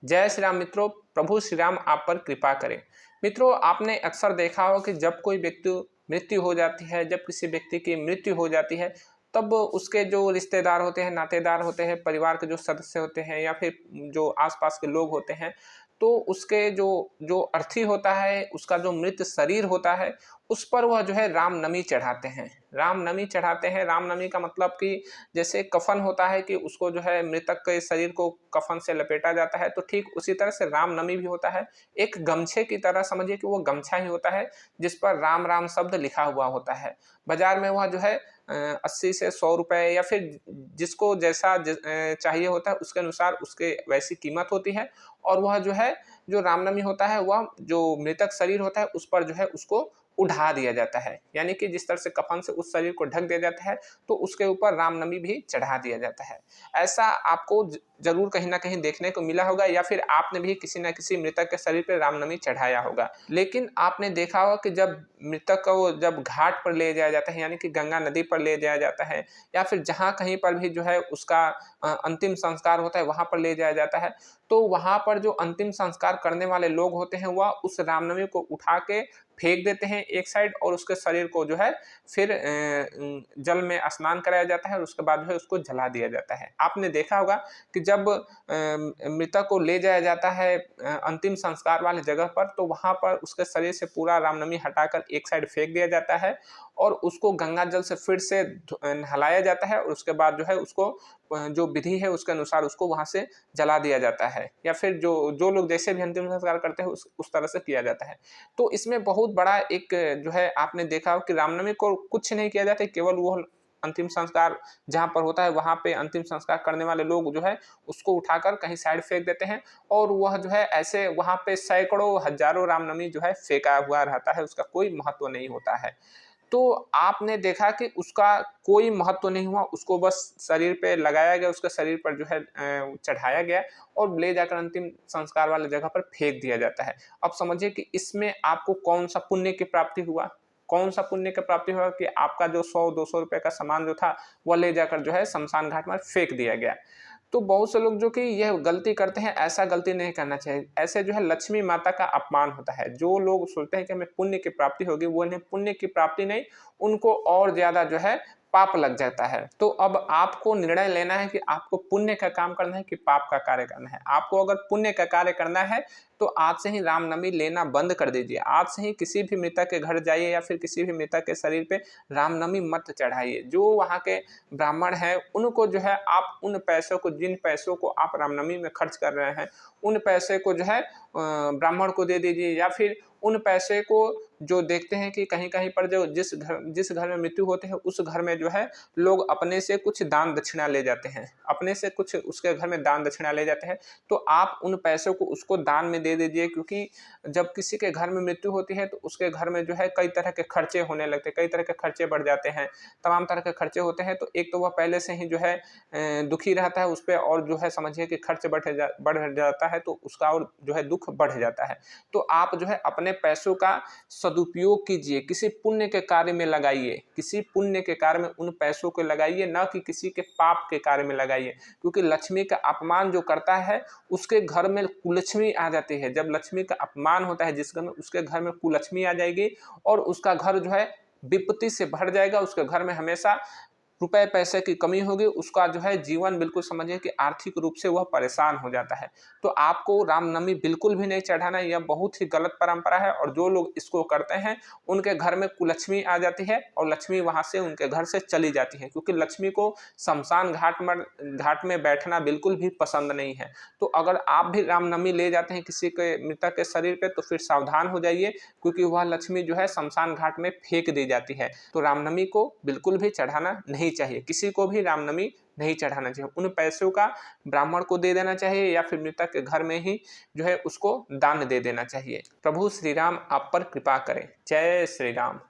जय श्री राम मित्रों, प्रभु श्री राम आप पर कृपा करें। मित्रों, आपने अक्सर देखा हो कि जब कोई व्यक्ति मृत्यु हो जाती है, जब किसी व्यक्ति की मृत्यु हो जाती है, तब उसके जो रिश्तेदार होते हैं, नातेदार होते हैं, परिवार के जो सदस्य होते हैं या फिर जो आसपास के लोग होते हैं, तो उसके जो जो अर्थी होता है, उसका जो मृत शरीर होता है, उस पर वह जो है रामनवमी चढ़ाते हैं। रामनवमी चढ़ाते हैं। रामनवमी का मतलब कि जैसे कफन होता है कि उसको जो है मृतक के शरीर को कफन से लपेटा जाता है, तो ठीक उसी तरह से रामनवमी भी होता है। एक गमछे की तरह समझिए कि वो गमछा ही होता है जिस पर राम राम शब्द लिखा हुआ होता है। बाजार में वह जो है 80 से 100 रुपए या फिर जिसको जैसा चाहिए होता है उसके अनुसार उसके वैसी कीमत होती है। और वह जो है, जो रामनवमी होता है, वह जो मृतक शरीर होता है उस पर जो है उसको उढ़ा दिया जाता है। यानी कि जिस तरह से कफन से उस शरीर को ढक दिया जाता है, तो उसके ऊपर रामनवमी भी चढ़ा दिया जाता है। ऐसा आपको जरूर कहीं ना कहीं देखने को मिला होगा, या फिर आपने भी किसी न किसी मृतक के शरीर पर रामनवमी चढ़ाया होगा। लेकिन आपने देखा होगा कि जब मृतक को जब घाट पर ले जाया जाता है, यानी कि गंगा नदी पर ले जाया जाता है, या फिर जहाँ कहीं पर भी जो है उसका अंतिम संस्कार होता है वहां पर ले जाया जाता है, तो वहां पर जो अंतिम संस्कार करने वाले लोग होते हैं वह उस रामनवमी को उठा के फेंक देते हैं एक साइड, और उसके शरीर को जो है फिर जल में स्नान कराया जाता है और उसके बाद जो है उसको जला दिया जाता है। आपने देखा होगा कि जब मृतक को ले जाया जाता है अंतिम संस्कार वाले जगह पर, तो वहां पर उसके शरीर से पूरा रामनवमी हटाकर एक साइड फेंक दिया जाता है और उसको गंगा जल से फिर से नहलाया जाता है, और उसके बाद जो है उसको जो विधि है उसके अनुसार उसको वहां से जला दिया जाता है, या फिर जो जो लोग जैसे भी अंतिम संस्कार करते हैं उस तरह से किया जाता है। तो इसमें बहुत बड़ा एक जो है आपने देखा हो कि रामनवमी को कुछ नहीं किया जाता, केवल वो अंतिम संस्कार जहाँ पर होता है वहां पे अंतिम संस्कार करने वाले लोग जो है उसको उठाकर कहीं साइड फेंक देते हैं, और वह जो है ऐसे वहां पे सैकड़ों हजारों रामनवमी जो है फेंका हुआ रहता है, उसका कोई महत्व नहीं होता है। तो आपने देखा कि उसका कोई महत्व नहीं हुआ, उसको बस शरीर पे लगाया गया, उसके शरीर पर जो है चढ़ाया गया और ले जाकर अंतिम संस्कार वाले जगह पर फेंक दिया जाता है। अब समझिए कि इसमें आपको कौन सा पुण्य की प्राप्ति हुआ, कौन सा पुण्य की प्राप्ति हुआ कि आपका जो 100-200 रुपए का सामान जो था वह ले जाकर जो है शमशान घाट में फेंक दिया गया। तो बहुत से लोग जो कि यह गलती करते हैं, ऐसा गलती नहीं करना चाहिए। ऐसे जो है लक्ष्मी माता का अपमान होता है। जो लोग सोचते हैं कि हमें पुण्य की प्राप्ति होगी, वो इन्हें पुण्य की प्राप्ति नहीं, उनको और ज्यादा जो है पाप लग जाता है। तो अब आपको निर्णय लेना है कि आपको पुण्य का काम करना है कि पाप का कार्य करना है। आपको अगर पुण्य का कार्य करना है तो आज से ही रामनवमी लेना बंद कर दीजिए। आज से ही किसी भी मृतक के घर जाइए या फिर किसी भी मृतक के शरीर पे रामनवमी मत चढ़ाइए। जो वहाँ के ब्राह्मण हैं उनको जो है आप उन पैसों को, जिन पैसों को आप रामनवमी में खर्च कर रहे हैं, उन पैसे को जो है ब्राह्मण को दे दीजिए, या फिर उन पैसे को जो देखते हैं कि कहीं कहीं पर जो जिस घर में मृत्यु होते हैं उस घर में जो है लोग अपने से कुछ दान दक्षिणा ले जाते हैं, अपने से कुछ उसके घर में दान दक्षिणा ले जाते हैं, तो आप उन पैसों को उसको दान में दे दीजिए। क्योंकि जब किसी के घर में मृत्यु होती है तो उसके घर में जो है कई तरह के खर्चे होने लगते हैं, कई तरह के खर्चे बढ़ जाते हैं, तमाम तरह के खर्चे होते हैं। तो एक तो वह पहले से ही जो है दुखी रहता है उस पर, और जो है समझिए कि खर्च बढ़ जाता है तो उसका और जो है दुख बढ़ जाता है। तो आप जो है अपने पैसों का सदुपयोग कीजिए, किसी पुण्य के कार्य में लगाइए, किसी पुण्य के कार्य में उन पैसों को लगाइए, न कि किसी के पाप के कार्य में लगाइए। क्योंकि लक्ष्मी का अपमान जो करता है उसके घर में कुलक्ष्मी आ जाती है। जब लक्ष्मी का अपमान होता है जिस घर में, उसके घर में कुलक्ष्मी आ जाएगी और उसका घर जो है विपत्ति से भर जाएगा। उसके घर में हमेशा रुपए पैसे की कमी होगी, उसका जो है जीवन बिल्कुल समझिए कि आर्थिक रूप से वह परेशान हो जाता है। तो आपको रामनवमी बिल्कुल भी नहीं चढ़ाना, यह बहुत ही गलत परंपरा है। और जो लोग इसको करते हैं उनके घर में कुलक्ष्मी आ जाती है और लक्ष्मी वहां से उनके घर से चली जाती है, क्योंकि लक्ष्मी को शमशान घाट में बैठना बिल्कुल भी पसंद नहीं है। तो अगर आप भी रामनवमी ले जाते हैं किसी के मृतक के शरीर पे तो फिर सावधान हो जाइए, क्योंकि वह लक्ष्मी जो है शमशान घाट में फेंक दी जाती है। तो रामनवमी को बिल्कुल भी चढ़ाना नहीं चाहिए, किसी को भी रामनवमी नहीं चढ़ाना चाहिए। उन पैसों का ब्राह्मण को दे देना चाहिए या फिर मृतक के घर में ही जो है उसको दान दे देना चाहिए। प्रभु श्री राम आप पर कृपा करें। जय श्री राम।